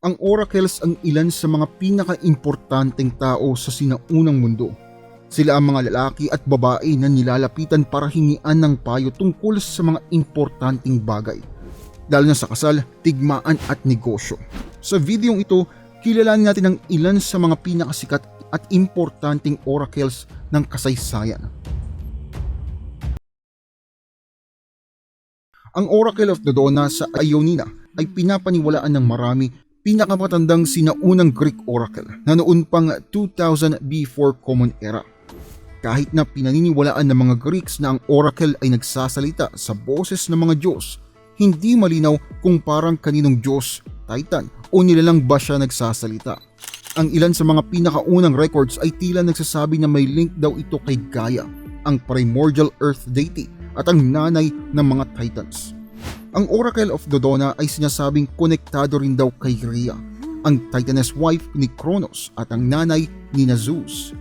Ang oracles ang ilan sa mga pinaka-importanteng tao sa sinaunang mundo. Sila ang mga lalaki at babae na nilalapitan para hingian ng payo tungkol sa mga importanteng bagay, lalo na sa kasal, tigmaan at negosyo. Sa videong ito, kilalanin natin ang ilan sa mga pinakasikat at importanteng oracles ng kasaysayan. Ang Oracle of Dodona sa Ioannina ay pinapaniwalaan ng marami pinakamatandang sinaunang Greek oracle na noon pang 2000 before Common Era. Kahit na pinaniniwalaan ng mga Greeks na ang oracle ay nagsasalita sa boses ng mga Diyos, hindi malinaw kung parang kaninong Diyos, Titan o nilalang ba siya nagsasalita. Ang ilan sa mga pinakaunang records ay tila nagsasabi na may link daw ito kay Gaia, ang primordial earth deity at ang nanay ng mga Titans. Ang Oracle of Dodona ay sinasabing konektado rin daw kay Rhea, ang Titaness wife ni Kronos at ang nanay ni Zeus.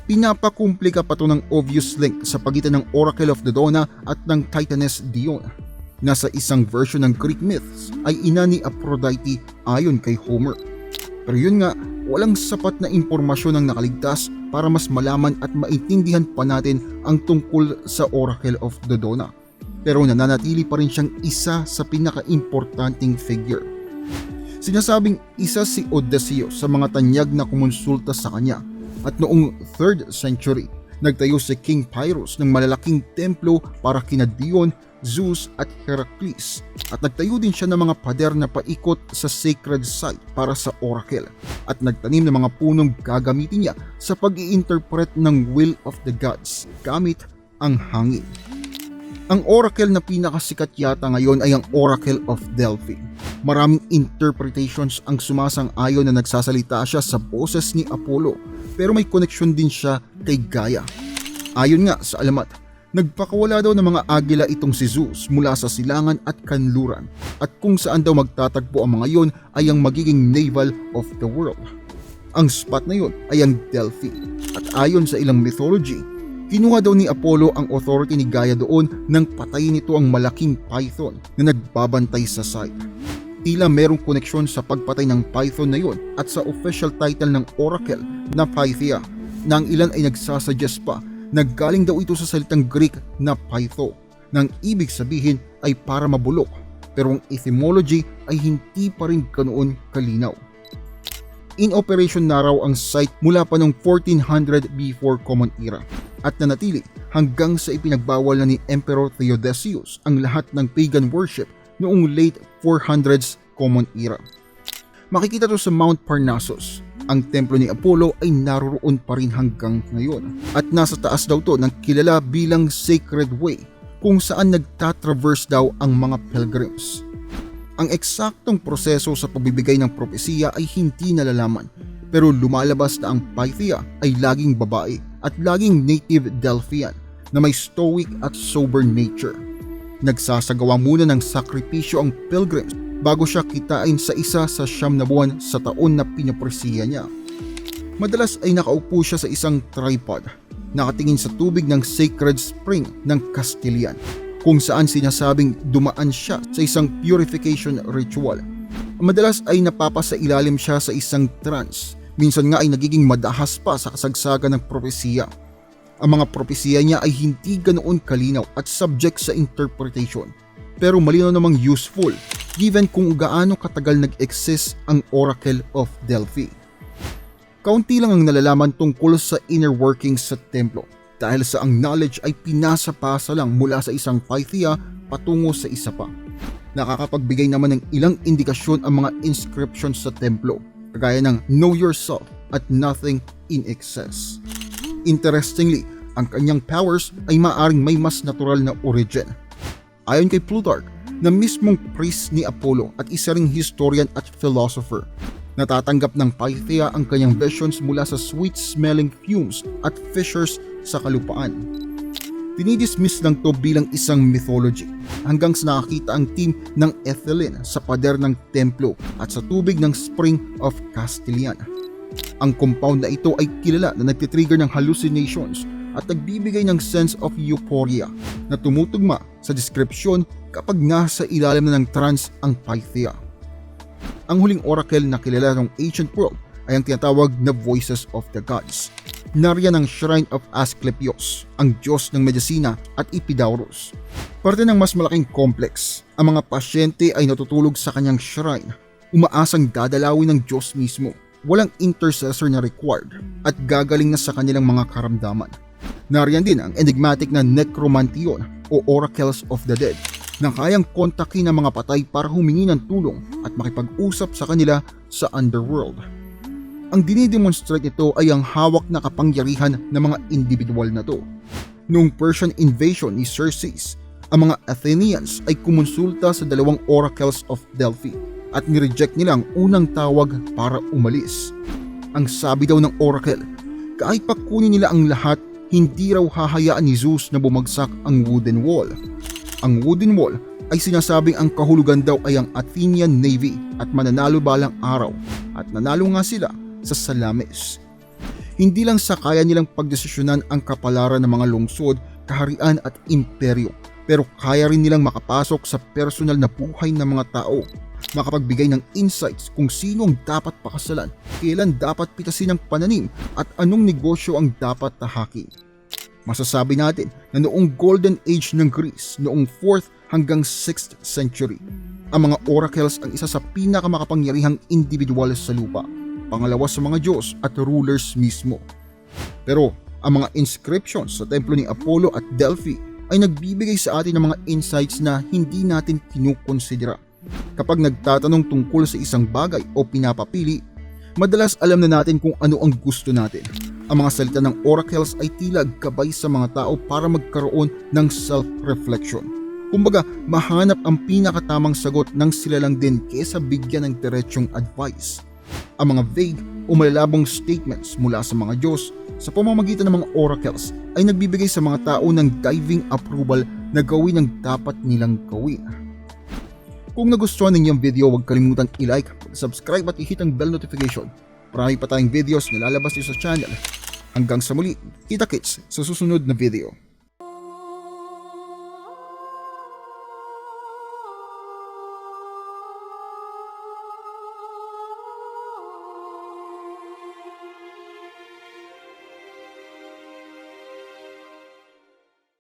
Pinapakumplika pa ito ng obvious link sa pagitan ng Oracle of Dodona at ng Titaness Dione. Nasa isang version ng Greek myths ay ina ni Aphrodite ayon kay Homer. Pero yun nga, walang sapat na impormasyon ang nakaligtas para mas malaman at maintindihan pa natin ang tungkol sa Oracle of Dodona. Pero nananatili pa rin siyang isa sa pinaka-importanting figure. Sinasabing isa si Odysseus sa mga tanyag na kumonsulta sa kanya at noong 3rd century, nagtayo si King Pyrrhus ng malalaking templo para kina Dion, Zeus at Heracles at nagtayo din siya ng mga pader na paikot sa sacred site para sa oracle at nagtanim ng mga punong gagamitin niya sa pag-i-interpret ng will of the gods gamit ang hangin. Ang oracle na pinakasikat yata ngayon ay ang Oracle of Delphi. Maraming interpretations ang sumasang-ayon na nagsasalita siya sa boses ni Apollo, pero may koneksyon din siya kay Gaia. Ayon nga sa alamat, nagpakawala daw ng mga agila itong si Zeus mula sa silangan at kanluran, at kung saan daw magtatagpo ang mga yon ay ang magiging navel of the world. Ang spot na yon ay ang Delphi, at ayon sa ilang mythology, kinuha daw ni Apollo ang authority ni Gaia doon nang patayin nito ang malaking python na nagbabantay sa site. Tila merong koneksyon sa pagpatay ng python na yon at sa official title ng oracle na Pythia, na ang ilan ay nagsasuggest pa na galing daw ito sa salitang Greek na pytho, nang ibig sabihin ay para mabulok, pero ang etymology ay hindi pa rin ganoon kalinaw. In operation na raw ang site mula pa noong 1400 before Common Era at nanatili hanggang sa ipinagbawal na ni Emperor Theodosius ang lahat ng pagan worship noong late 400s Common Era. Makikita to sa Mount Parnassus. Ang templo ni Apollo ay naroroon pa rin hanggang ngayon at nasa taas daw to ng kilala bilang Sacred Way kung saan nagtatraverse daw ang mga pilgrims. Ang eksaktong proseso sa pagbibigay ng propesiya ay hindi nalalaman, pero lumalabas na ang Pythia ay laging babae at laging native Delphian na may stoic at sober nature. Nagsasagawa muna ng sakripisyo ang pilgrims bago siya kitain sa isa sa 9 na buwan sa taon na pinapresiya niya. Madalas ay nakaupo siya sa isang tripod, nakatingin sa tubig ng sacred spring ng Castilian, kung saan sinasabing dumaan siya sa isang purification ritual. Madalas ay napapasailalim siya sa isang trance, minsan nga ay nagiging madahas pa sa kasagsagan ng propesiya. Ang mga propesiya niya ay hindi ganoon kalinaw at subject sa interpretation, pero malinaw namang useful given kung gaano katagal nag-exist ang Oracle of Delphi. Kaunti lang ang nalalaman tungkol sa inner workings sa templo, dahil sa ang knowledge ay pinasa-pasa lang mula sa isang Pythia patungo sa isa pa. Nakakapagbigay naman ng ilang indikasyon ang mga inscriptions sa templo, kagaya ng Know Yourself at Nothing in Excess. Interestingly, ang kanyang powers ay maaring may mas natural na origin. Ayon kay Plutarch, na mismong priest ni Apollo at isa ring historian at philosopher, natatanggap ng Pythia ang kanyang visions mula sa sweet-smelling fumes at fissures sa kalupaan. Dinidismiss lang to bilang isang mythology hanggang sa nakakita ang team ng ethylene sa pader ng templo at sa tubig ng Spring of Castilian. Ang compound na ito ay kilala na nagtitrigger ng hallucinations at nagbibigay ng sense of euphoria na tumutugma sa deskripsyon kapag nasa ilalim na ng trance ang Pythia. Ang huling oracle na kilala ng ancient world ay ang tinatawag na Voices of the Gods. Nariyan ang Shrine of Asclepios, ang Diyos ng Medicina at Epidaurus. Parte ng mas malaking complex, ang mga pasyente ay natutulog sa kanyang shrine, umaasang dadalawin ng Diyos mismo. Walang intercessor na required at gagaling na sa kanilang mga karamdaman. Nariyan din ang enigmatic na Necromantion o Oracles of the Dead na kayang kontakin ng mga patay para humingi ng tulong at makipag-usap sa kanila sa underworld. Ang dinidemonstrate nito ay ang hawak na kapangyarihan ng mga individual na to. Noong Persian invasion ni Xerxes, ang mga Athenians ay kumonsulta sa dalawang oracles of Delphi at nireject nila ang unang tawag para umalis. Ang sabi daw ng oracle, kahit pa kunin nila ang lahat, hindi raw hahayaan ni Zeus na bumagsak ang wooden wall. Ang wooden wall ay sinasabing ang kahulugan daw ay ang Athenian Navy at mananalo balang araw, at nanalo nga sila sa Salamis. Hindi lang sa kaya nilang pagdesisyonan ang kapalaran ng mga lungsod, kaharian at imperyo, pero kaya rin nilang makapasok sa personal na buhay ng mga tao, makapagbigay ng insights kung sino ang dapat pakasalan, kailan dapat pitasin ang pananim at anong negosyo ang dapat tahakin. Masasabi natin na noong Golden Age ng Greece, noong 4th hanggang 6th century, ang mga oracles ang isa sa pinakamakapangyarihang individual sa lupa, pangalawa sa mga Diyos at rulers mismo. Pero ang mga inscriptions sa templo ni Apollo at Delphi ay nagbibigay sa atin ng mga insights na hindi natin kinukonsidera. Kapag nagtatanong tungkol sa isang bagay o pinapapili, madalas alam na natin kung ano ang gusto natin. Ang mga salita ng oracles ay tila gabay sa mga tao para magkaroon ng self-reflection. Kumbaga, mahanap ang pinakatamang sagot nang sila lang din kesa bigyan ng diretsyong advice. Ang mga vague o malalabong statements mula sa mga Diyos sa pamamagitan ng mga oracles ay nagbibigay sa mga tao ng diving approval na gawin ang dapat nilang gawin. Kung nagustuhan ninyo ang video, huwag kalimutang i-like, subscribe at i-hit ang bell notification. Marami pa tayong videos na lalabas dito sa channel. Hanggang sa muli, kita-kits sa susunod na video.